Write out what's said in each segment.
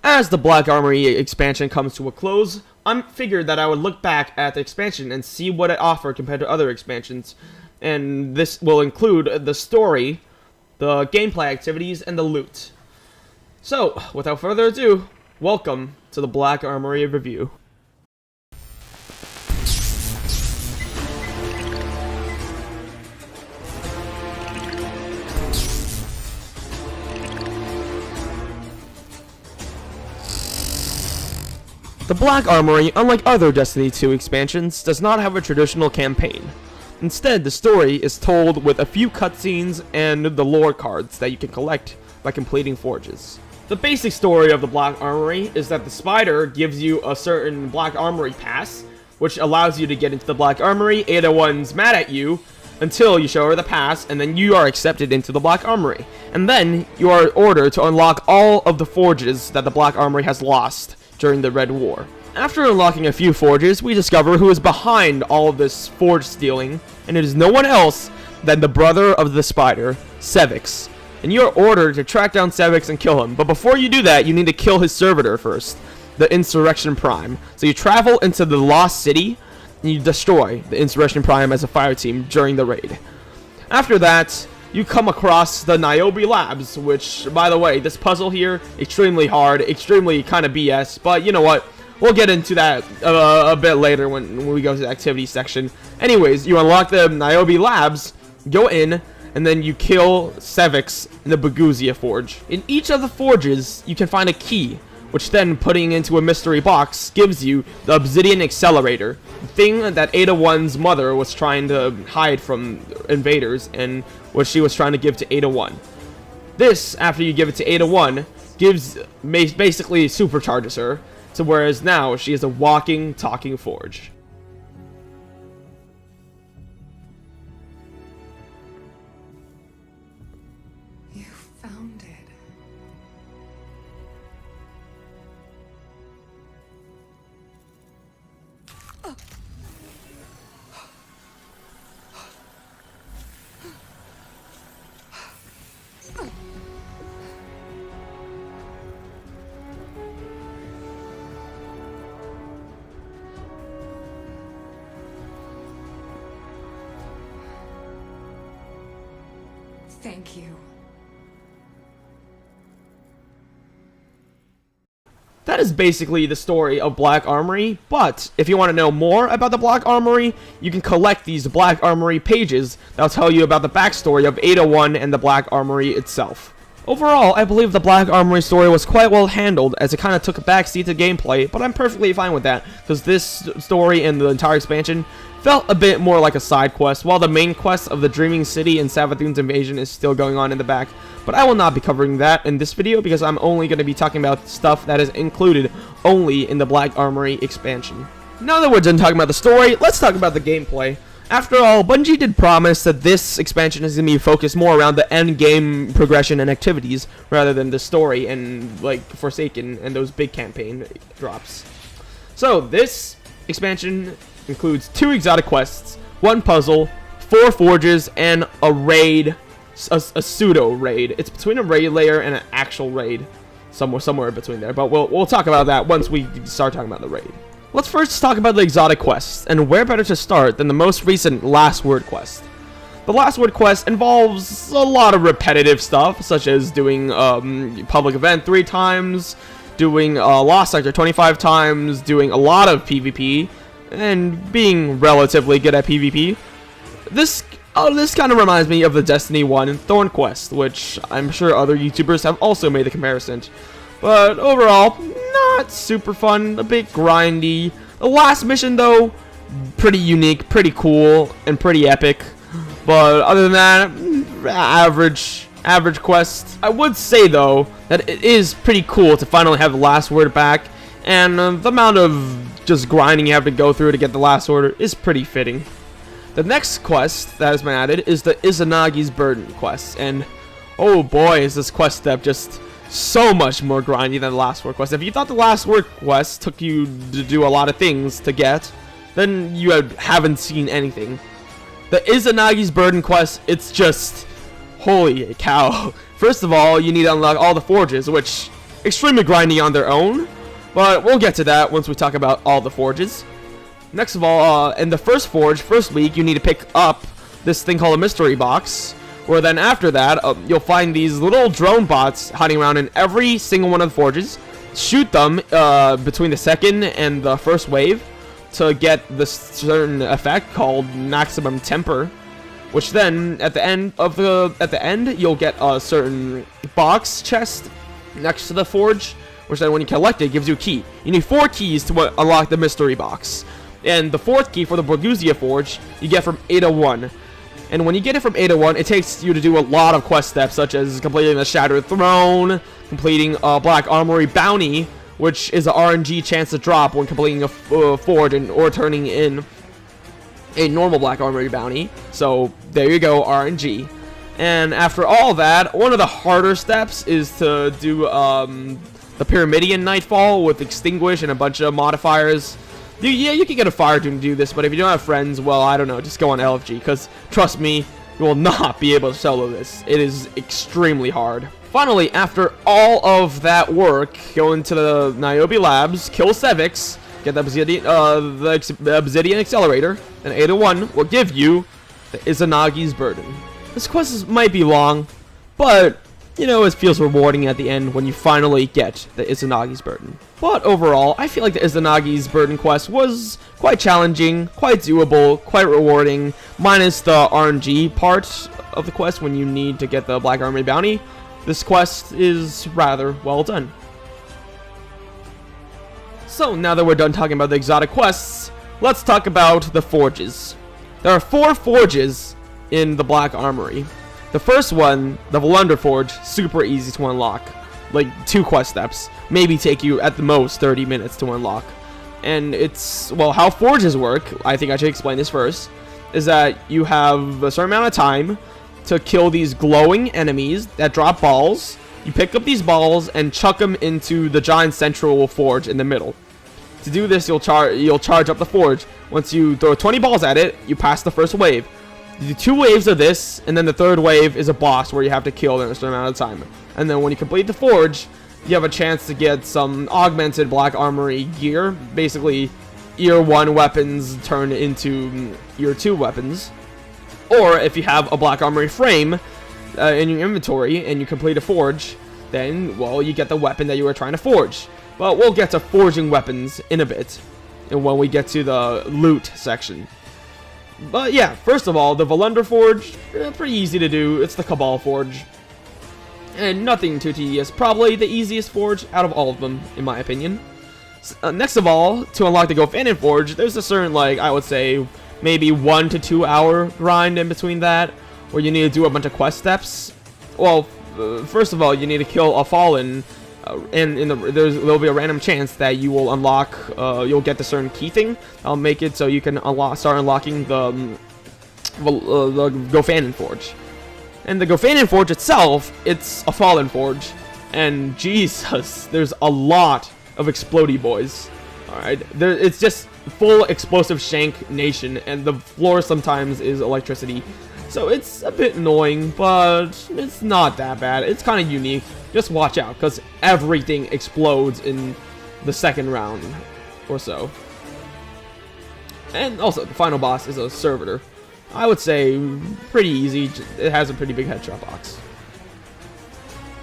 As the Black Armory expansion comes to a close, I figured that I would look back at the expansion and see what it offered compared to other expansions. And this will include the story, the gameplay activities, and the loot. So, without further ado, welcome to the Black Armory review. The Black Armory, unlike other Destiny 2 expansions, does not have a traditional campaign. Instead, the story is told with a few cutscenes and the lore cards that you can collect by completing forges. The basic story of the Black Armory is that the Spider gives you a certain Black Armory pass, which allows you to get into the Black Armory. Ada 1's mad at you until you show her the pass, and then you are accepted into the Black Armory. And then you are ordered to unlock all of the forges that the Black Armory has lost during the Red War. After unlocking a few forges, we discover who is behind all of this forge stealing, and it is no one else than the brother of the Spider, Sevix. And you are ordered to track down Sevix and kill him, but before you do that, you need to kill his servitor first, the Insurrection Prime. So you travel into the Lost City, and you destroy the Insurrection Prime as a fire team during the raid. After that, you come across the Niobe Labs, which, by the way, this puzzle here, extremely hard, extremely kind of BS, but you know what? We'll get into that a bit later when we go to the activity section. Anyways, you unlock the Niobe Labs, go in, and then you kill Sevix in the Baguzia Forge. In each of the forges, you can find a key, which then, putting into a mystery box, gives you the Obsidian Accelerator, the thing that Ada 1's mother was trying to hide from invaders, and what she was trying to give to Ada 1. This, after you give it to Ada 1, basically supercharges her, so whereas now she is a walking, talking forge. You found it. Thank you. That is basically the story of Black Armory, but if you want to know more about the Black Armory, you can collect these Black Armory pages that'll tell you about the backstory of Ada 1 and the Black Armory itself. Overall, I believe the Black Armory story was quite well handled, as it kind of took a backseat to gameplay, but I'm perfectly fine with that, because this story and the entire expansion felt a bit more like a side quest, while the main quest of the Dreaming City and Savathun's invasion is still going on in the back. But I will not be covering that in this video, because I'm only going to be talking about stuff that is included only in the Black Armory expansion. Now that we're done talking about the story, let's talk about the gameplay. After all, Bungie did promise that this expansion is going to be focused more around the end game progression and activities, rather than the story and, like, Forsaken and those big campaign drops. So, this expansion includes 2 exotic quests, 1 puzzle, 4 forges, and a raid, a pseudo raid. It's between a raid layer and an actual raid, somewhere between there. But we'll talk about that once we start talking about the raid. Let's first talk about the exotic quests, and where better to start than the most recent Last Word quest. The Last Word quest involves a lot of repetitive stuff, such as doing public event 3 times, doing Lost Sector 25 times, doing a lot of PvP, and being relatively good at PvP. This kind of reminds me of the Destiny 1 Thorn quest, which I'm sure other YouTubers have also made the comparison. But overall, not super fun, a bit grindy. The last mission, though, pretty unique, pretty cool, and pretty epic. But other than that, average quest. I would say, though, that it is pretty cool to finally have the Last Word back, and the amount of just grinding you have to go through to get the Last Order is pretty fitting. The next quest that has been added is the Izanagi's Burden quest, and oh boy, is this quest step just so much more grindy than the Last Word quest. If you thought the Last Word quest took you to do a lot of things to get, then you haven't seen anything. The Izanagi's Burden quest, it's just holy cow. First of all, you need to unlock all the forges, which extremely grindy on their own, but we'll get to that once we talk about all the forges. Next of all, in the first forge, first week, you need to pick up this thing called a mystery box, where then after that, you'll find these little drone bots hiding around in every single one of the forges. Shoot them between the second and the first wave to get this certain effect called maximum temper, which then at the end you'll get a certain box chest next to the forge, which then when you collect it gives you a key. You need 4 keys to unlock the mystery box, and the 4th key for the Borgusia forge you get from 801. And when you get it from 801, it takes you to do a lot of quest steps, such as completing the Shattered Throne, completing a Black Armory bounty, which is an RNG chance to drop when completing a forge or turning in a normal Black Armory bounty. So there you go, RNG. And after all that, one of the harder steps is to do the Pyramidion Nightfall with Extinguish and a bunch of modifiers. Yeah, you can get a fire to do this, but if you don't have friends, well, I don't know, just go on LFG, because trust me, you will not be able to solo this. It is extremely hard. Finally, after all of that work, go into the Niobe Labs, kill Sevix, get the Obsidian Accelerator, and 801 will give you the Izanagi's Burden. This quest might be long, but, you know, it feels rewarding at the end when you finally get the Izanagi's Burden. But overall, I feel like the Izanagi's Burden quest was quite challenging, quite doable, quite rewarding, minus the RNG part of the quest when you need to get the Black Armory bounty. This quest is rather well done. So now that we're done talking about the exotic quests, let's talk about the forges. There are 4 forges in the Black Armory. The first one, the Volunder Forge, super easy to unlock. Like 2 quest steps, maybe take you at the most 30 minutes to unlock. And it's, well, how forges work, I think I should explain this first, is that you have a certain amount of time to kill these glowing enemies that drop balls. You pick up these balls and chuck them into the giant central forge in the middle. To do this, you'll charge up the forge. Once you throw 20 balls at it, you pass the first wave. You do 2 waves of this, and then the 3rd wave is a boss where you have to kill in a certain amount of time. And then when you complete the forge, you have a chance to get some augmented Black Armory gear. Basically, Year 1 weapons turn into Year 2 weapons. Or if you have a Black Armory frame in your inventory and you complete a forge, then, well, you get the weapon that you were trying to forge. But we'll get to forging weapons in a bit, and when we get to the loot section. But yeah, first of all, the Volunder Forge, pretty easy to do. It's the Cabal Forge. And nothing too tedious. Probably the easiest forge out of all of them, in my opinion. Next of all, to unlock the Gofanon Forge, there's a certain, like, I would say, maybe 1 to 2 hour grind in between that, where you need to do a bunch of quest steps. Well, first of all, you need to kill a Fallen, and there'll be a random chance that you will unlock, you'll get the certain key thing. I'll make it so you can start unlocking the Gofanon Forge. And the Gofanon Forge itself, it's a Fallen Forge, and Jesus, there's a lot of explodey boys. Alright, it's just full explosive shank nation, and the floor sometimes is electricity. So it's a bit annoying, but it's not that bad. It's kind of unique. Just watch out, because everything explodes in the second round or so. And also, the final boss is a servitor. I would say pretty easy. It has a pretty big headshot box.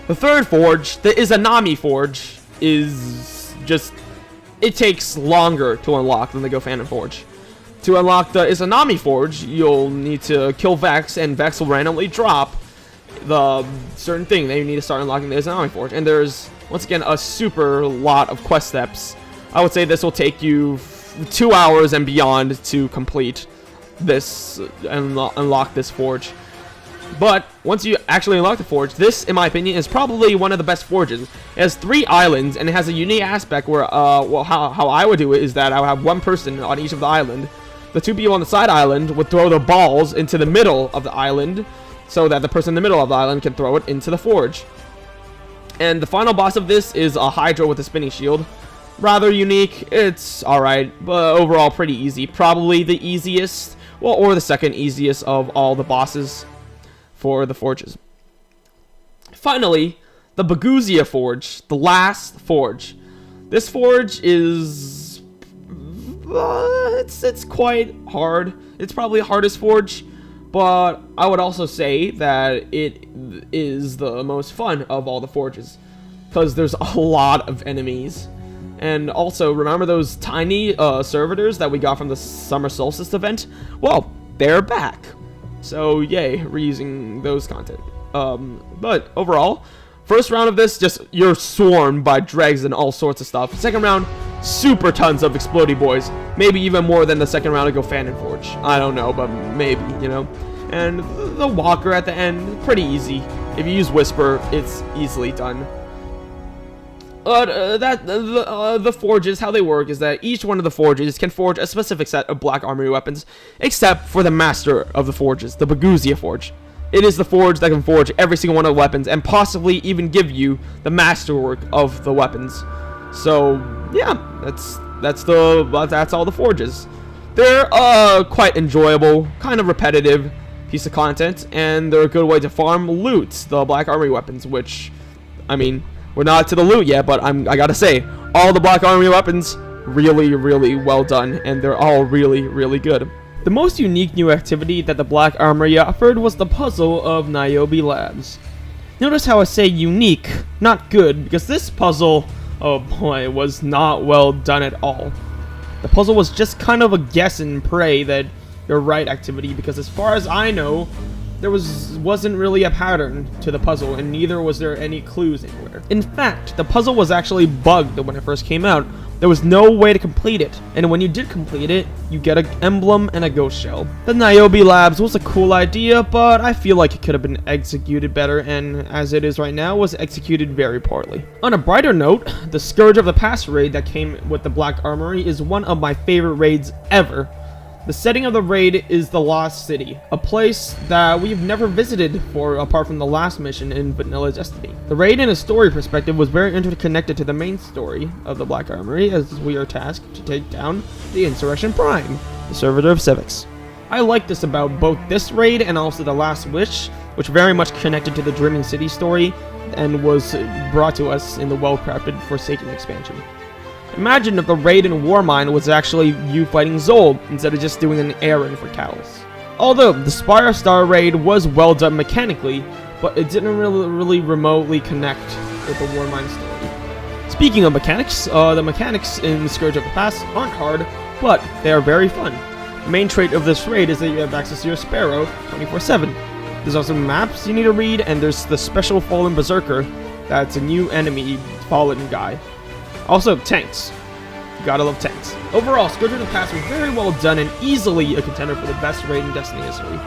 The third forge, the Izanami Forge, is just... it takes longer to unlock than the Gofanon Forge. To unlock the Izanami Forge, you'll need to kill Vex, and Vex will randomly drop the certain thing that you need to start unlocking the Izanami Forge. And there's, once again, a super lot of quest steps. I would say this will take you 2 hours and beyond to complete this and unlock this forge. But once you actually unlock the forge, this, in my opinion, is probably one of the best forges. It has 3 islands, and it has a unique aspect where, well, how I would do it is that I would have 1 person on each of the island. The 2 people on the side island would throw the balls into the middle of the island, so that the person in the middle of the island can throw it into the forge. And the final boss of this is a Hydra with a spinning shield. Rather unique. It's alright, but overall pretty easy. Probably the easiest, well, or the second easiest of all the bosses for the forges. Finally, the Baguzia Forge, the last forge. This forge is it's quite hard. It's probably the hardest forge, but I would also say that it is the most fun of all the forges because there's a lot of enemies. And also, remember those tiny servitors that we got from the Summer Solstice event? Well, they're back. So, yay, reusing those content. But overall, first round of this, just you're swarmed by dregs and all sorts of stuff. Second round, super tons of explodey boys. Maybe even more than the second round of Gofanon Forge. I don't know, but maybe, you know. And the Walker at the end, pretty easy. If you use Whisper, it's easily done. The forges, how they work is that each one of the forges can forge a specific set of Black Armory weapons, except for the master of the forges, the Baguzia Forge. It is the forge that can forge every single one of the weapons, and possibly even give you the masterwork of the weapons. So, yeah, that's all the forges. They're quite enjoyable, kind of repetitive piece of content, and they're a good way to farm loot the Black Armory weapons, which, I mean, we're not to the loot yet, but I gotta say, all the Black Armory weapons, really, really well done, and they're all really, really good. The most unique new activity that the Black Armory offered was the puzzle of Niobe Labs. Notice how I say unique, not good, because this puzzle, oh boy, was not well done at all. The puzzle was just kind of a guess and pray that you're right activity, because as far as I know, there wasn't really a pattern to the puzzle, and neither was there any clues anywhere. In fact, the puzzle was actually bugged when it first came out. There was no way to complete it, and when you did complete it, you get an emblem and a ghost shell. The Niobe Labs was a cool idea, but I feel like it could have been executed better, and as it is right now, was executed very poorly. On a brighter note, the Scourge of the Past raid that came with the Black Armory is one of my favorite raids ever. The setting of the raid is the Lost City, a place that we've never visited apart from the last mission in Vanilla Destiny. The raid in a story perspective was very interconnected to the main story of the Black Armory, as we are tasked to take down the Insurrection Prime, the servitor of civics. I like this about both this raid and also the Last Wish, which very much connected to the Dreaming City story and was brought to us in the well-crafted Forsaken expansion. Imagine if the raid in Warmind was actually you fighting Zol, instead of just doing an errand for Callus. Although, the Spire Star raid was well done mechanically, but it didn't really remotely connect with the Warmind story. Speaking of mechanics, the mechanics in Scourge of the Past aren't hard, but they are very fun. The main trait of this raid is that you have access to your Sparrow 24/7. There's also maps you need to read, and there's the special Fallen Berserker that's a new enemy fallen guy. Also, tanks. You gotta love tanks. Overall, Scourge of the Past was very well done and easily a contender for the best raid in Destiny history.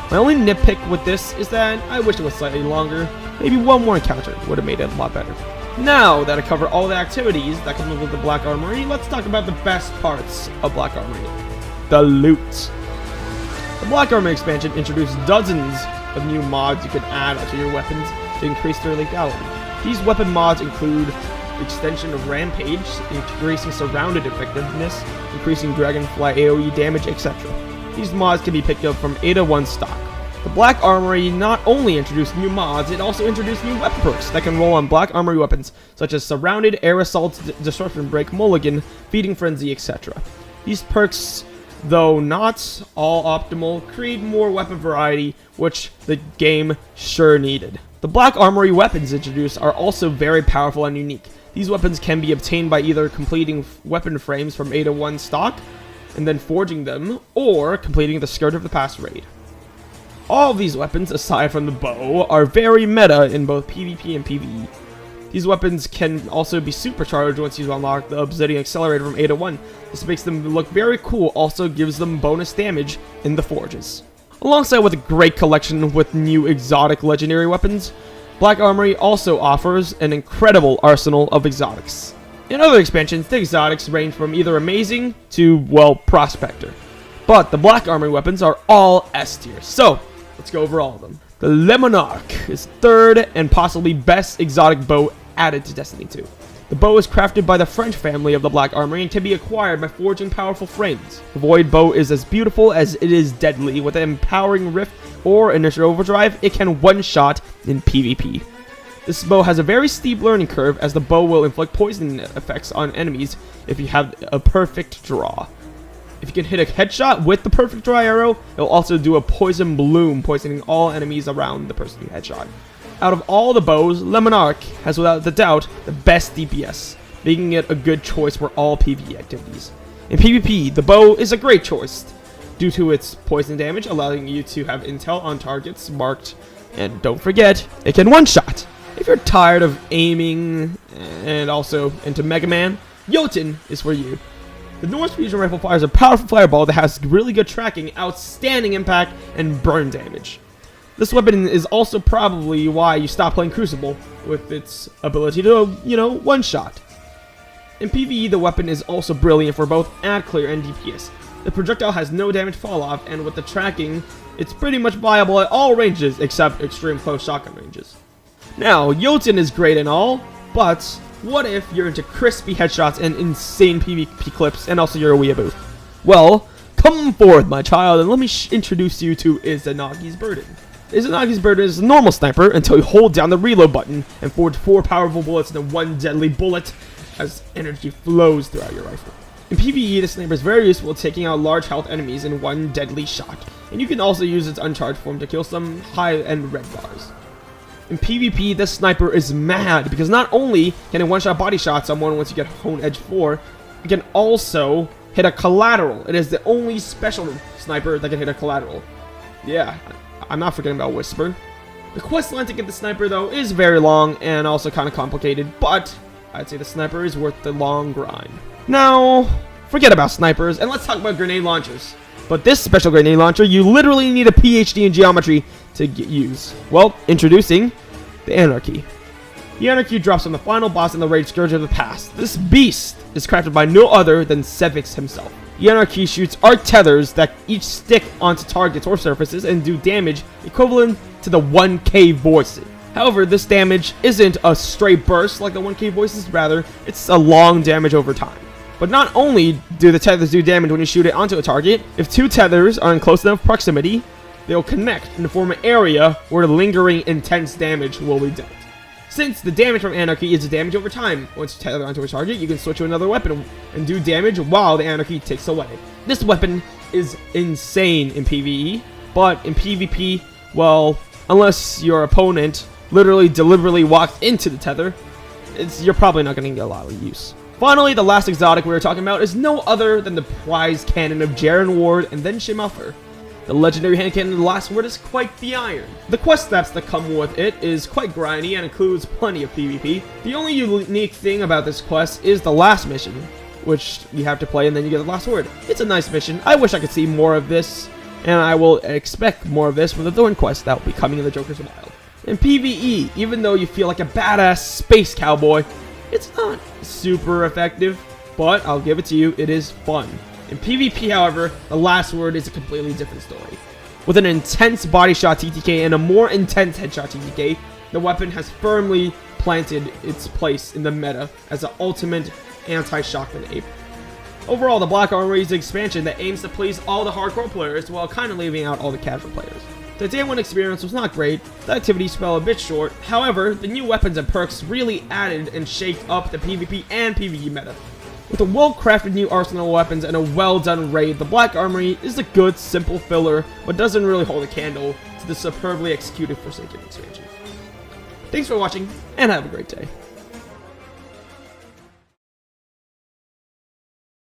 My only nitpick with this is that I wish it was slightly longer. Maybe one more encounter would have made it a lot better. Now that I cover all the activities that come with the Black Armory, let's talk about the best parts of Black Armory. The loot. The Black Armory expansion introduced dozens of new mods you can add to your weapons to increase their lethality. These weapon mods include extension of Rampage, increasing surrounded effectiveness, increasing Dragonfly AoE damage, etc. These mods can be picked up from Ada 1 stock. The Black Armory not only introduced new mods, it also introduced new weapon perks that can roll on Black Armory weapons, such as Surrounded, Air Assault, Disruption Break, Mulligan, Feeding Frenzy, etc. These perks, though not all optimal, create more weapon variety, which the game sure needed. The Black Armory weapons introduced are also very powerful and unique. These weapons can be obtained by either completing weapon frames from Ada 1 stock, and then forging them, or completing the Scourge of the Past raid. All of these weapons, aside from the bow, are very meta in both PvP and PvE. These weapons can also be supercharged once you unlock the Obsidian Accelerator from Ada 1. This makes them look very cool, also gives them bonus damage in the forges. Alongside with a great collection with new exotic legendary weapons, Black Armory also offers an incredible arsenal of exotics. In other expansions, the exotics range from either amazing to, well, prospector. But the Black Armory weapons are all S tier, so let's go over all of them. The Le Monarque is third and possibly best exotic bow added to Destiny 2. The bow is crafted by the French family of the Black Armory and can be acquired by forging powerful frames. The Void bow is as beautiful as it is deadly. With an empowering rift or initial overdrive, it can one-shot in PvP. This bow has a very steep learning curve, as the bow will inflict poison effects on enemies if you have a perfect draw. If you can hit a headshot with the perfect draw arrow, it will also do a poison bloom, poisoning all enemies around the person you headshot. Out of all the bows, Lemon Arc has without a doubt the best DPS, making it a good choice for all PvE activities. In PvP, the bow is a great choice due to its poison damage, allowing you to have intel on targets marked, and don't forget, it can one-shot. If you're tired of aiming and also into Mega Man, Jotun is for you. The Norse Fusion Rifle fires a powerful fireball that has really good tracking, outstanding impact, and burn damage. This weapon is also probably why you stopped playing Crucible, with its ability to, one-shot. In PvE, the weapon is also brilliant for both ad clear and DPS. The projectile has no damage fall-off, and with the tracking, it's pretty much viable at all ranges except extreme close shotgun ranges. Now, Jotun is great and all, but what if you're into crispy headshots and insane PvP clips, and also you're a weeaboo? Well, come forth, my child, and let me introduce you to Izanagi's Burden. Izanagi's Burden is a normal sniper until you hold down the reload button and forge 4 powerful bullets into 1 deadly bullet as energy flows throughout your rifle. In PvE, the sniper is very useful at taking out large health enemies in 1 deadly shot, and you can also use its uncharged form to kill some high-end red bars. In PvP, the sniper is mad because not only can it one-shot body shot someone once you get Hone Edge 4, it can also hit a collateral. It is the only special sniper that can hit a collateral. Yeah, I'm not forgetting about Whisper. The quest line to get the sniper, though, is very long and also kind of complicated, but I'd say the sniper is worth the long grind. Now, forget about snipers, and let's talk about grenade launchers. But this special grenade launcher, you literally need a PhD in geometry to use. Well, introducing the Anarchy. The Anarchy drops on the final boss in the Rage Scourge of the Past. This beast is crafted by no other than Sevix himself. The Anarchy shoots arc tethers that each stick onto targets or surfaces and do damage equivalent to the 1k voices. However, this damage isn't a straight burst like the 1k voices, rather, it's a long damage over time. But not only do the tethers do damage when you shoot it onto a target, if 2 tethers are in close enough proximity, they'll connect and form an area where lingering intense damage will be dealt. Since the damage from Anarchy is damage over time, once you tether onto a target, you can switch to another weapon and do damage while the Anarchy takes away. This weapon is insane in PvE, but in PvP, well, unless your opponent literally deliberately walks into the tether, you're probably not going to get a lot of use. Finally, the last exotic we were talking about is no other than the prize cannon of Jaren Ward and then Shimalfer. The legendary hand cannon of the last word is quite the iron. The quest steps that come with it is quite grindy and includes plenty of PvP. The only unique thing about this quest is the last mission, which you have to play and then you get the last word. It's a nice mission. I wish I could see more of this, and I will expect more of this from the Thorn quest that will be coming in the Joker's Wild. In PvE, even though you feel like a badass space cowboy, it's not super effective, but I'll give it to you, it is fun. In PvP, however, the last word is a completely different story. With an intense body shot TTK and a more intense headshot TTK, the weapon has firmly planted its place in the meta as an ultimate anti-shotgun ape. Overall, the Black Armory is an expansion that aims to please all the hardcore players while kind of leaving out all the casual players. The day 1 experience was not great, the activities fell a bit short, however, the new weapons and perks really added and shaked up the PvP and PvE meta. With a well-crafted new arsenal of weapons and a well-done raid, the Black Armory is a good, simple filler, but doesn't really hold a candle to the superbly executed Forsaken expansion. Thanks for watching, and have a great day.